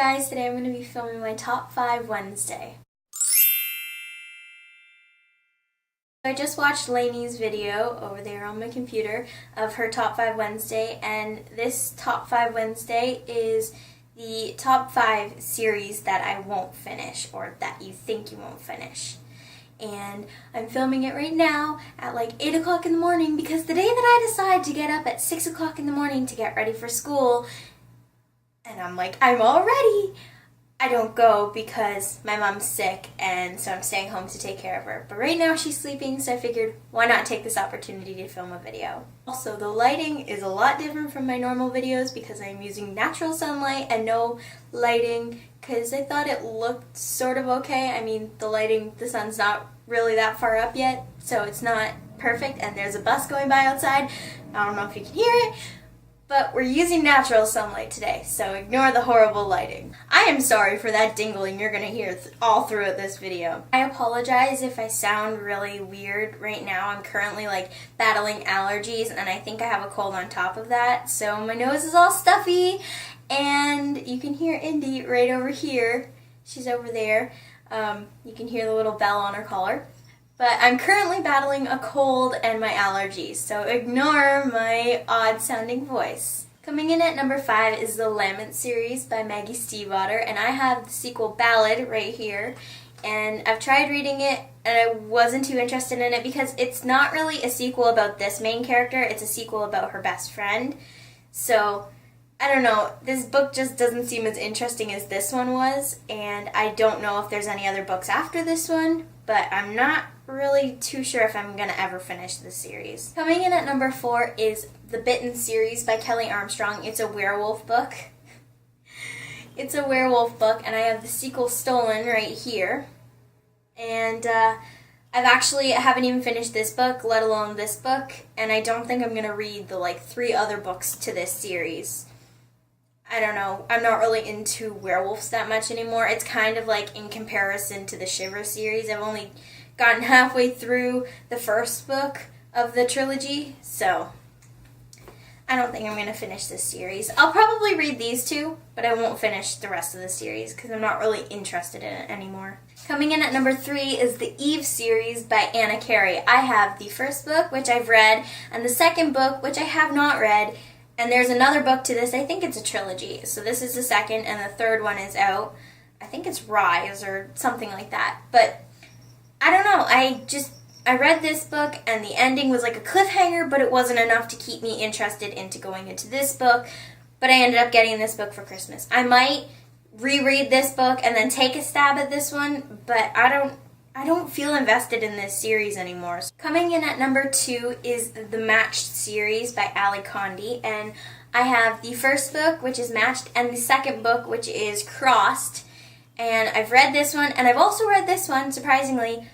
guys, today I'm going to be filming my Top 5 Wednesday. I just watched Lainey's video over there on my computer of her Top 5 Wednesday, and this Top 5 Wednesday is the Top 5 series that I won't finish, or that you think you won't finish. And I'm filming it right now at like 8 o'clock in the morning because the day that I decide to get up at 6 o'clock in the morning to get ready for school, and I'm like, I'm all ready, I don't go because my mom's sick, and so I'm staying home to take care of her. But right now she's sleeping, so I figured why not take this opportunity to film a video. Also, the lighting is a lot different from my normal videos because I'm using natural sunlight and no lighting because I thought it looked sort of okay. I mean, the sun's not really that far up yet, so it's not perfect, and there's a bus going by outside. I don't know if you can hear it, but we're using natural sunlight today, so ignore the horrible lighting. I am sorry for that dingling you're going to hear all throughout this video. I apologize if I sound really weird right now. I'm currently battling allergies, and I think I have a cold on top of that, so my nose is all stuffy, and you can hear Indy right over here. She's over there. You can hear the little bell on her collar. But I'm currently battling a cold and my allergies, so ignore my odd-sounding voice. Coming in at number 5 is the Lament series by Maggie Steivater, and I have the sequel Ballad right here. And I've tried reading it, and I wasn't too interested in it because it's not really a sequel about this main character, it's a sequel about her best friend. So, I don't know, this book just doesn't seem as interesting as this one was, and I don't know if there's any other books after this one, but I'm not really too sure if I'm going to ever finish this series. Coming in at number 4 is the Bitten series by Kelley Armstrong. It's a werewolf book. It's a werewolf book, and I have the sequel Stolen right here. And I haven't even finished this book, let alone this book, and I don't think I'm going to read the 3 other books to this series. I don't know, I'm not really into werewolves that much anymore. It's kind of in comparison to the Shiver series. I've only gotten halfway through the first book of the trilogy, so I don't think I'm going to finish this series. I'll probably read these 2, but I won't finish the rest of the series because I'm not really interested in it anymore. Coming in at number 3 is the Eve series by Carey. I have the first book, which I've read, and the second book, which I have not read. And there's another book to this. I think it's a trilogy. So this is the second, and the third one is out. I think it's Rise or something like that. But I don't know. I read this book, and the ending was like a cliffhanger, but it wasn't enough to keep me interested into going into this book. But I ended up getting this book for Christmas. I might reread this book and then take a stab at this one, but I don't feel invested in this series anymore. Coming in at number 2 is the Matched series by Allie, Condie, and I have the first book, which is Matched, and the second book, which is Crossed. And I've read this one, and I've also read this one, surprisingly,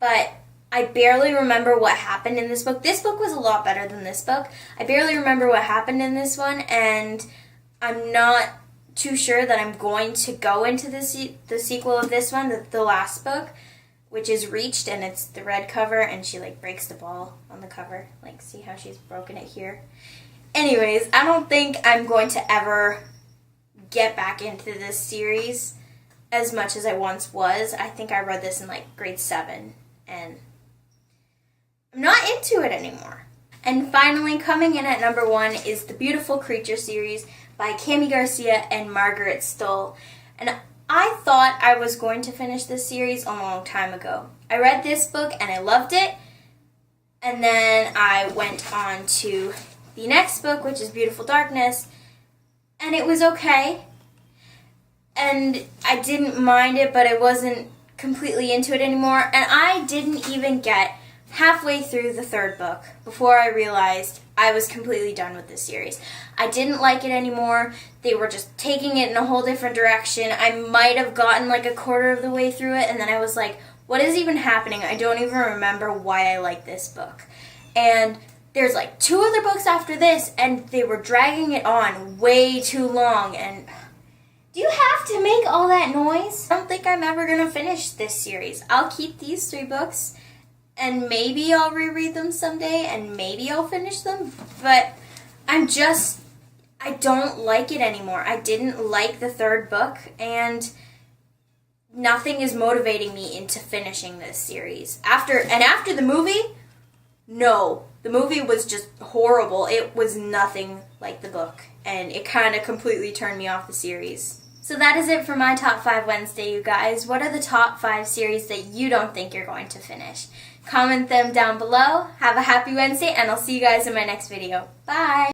but I barely remember what happened in this book. This book was a lot better than this book. I barely remember what happened in this one, and I'm not too sure that I'm going to go into the sequel of this one, the last book, which is Reached, and it's the red cover, and she breaks the ball on the cover. See how she's broken it here? Anyways, I don't think I'm going to ever get back into this series as much as I once was. I think I read this in grade 7, and I'm not into it anymore. And finally, coming in at number 1 is the Beautiful Creature series by Garcia and Margaret Stohl. And I thought I was going to finish this series a long time ago. I read this book and I loved it, and then I went on to the next book, which is Beautiful Darkness, and it was okay, and I didn't mind it, but I wasn't completely into it anymore, and I didn't even get halfway through the third book before I realized I was completely done with this series. I didn't like it anymore. They were just taking it in a whole different direction. I might have gotten a quarter of the way through it, and then I was like, what is even happening? I don't even remember why I like this book. And there's 2 other books after this, and they were dragging it on way too long, and do you have to make all that noise? I don't think I'm ever going to finish this series. I'll keep these 3 books, and maybe I'll reread them someday, and maybe I'll finish them, but I I don't like it anymore. I didn't like the third book, and nothing is motivating me into finishing this series. After the movie, no. The movie was just horrible. It was nothing like the book, and it kind of completely turned me off the series. So that is it for my Top 5 Wednesday, you guys. What are the top 5 series that you don't think you're going to finish? Comment them down below. Have a happy Wednesday, and I'll see you guys in my next video. Bye!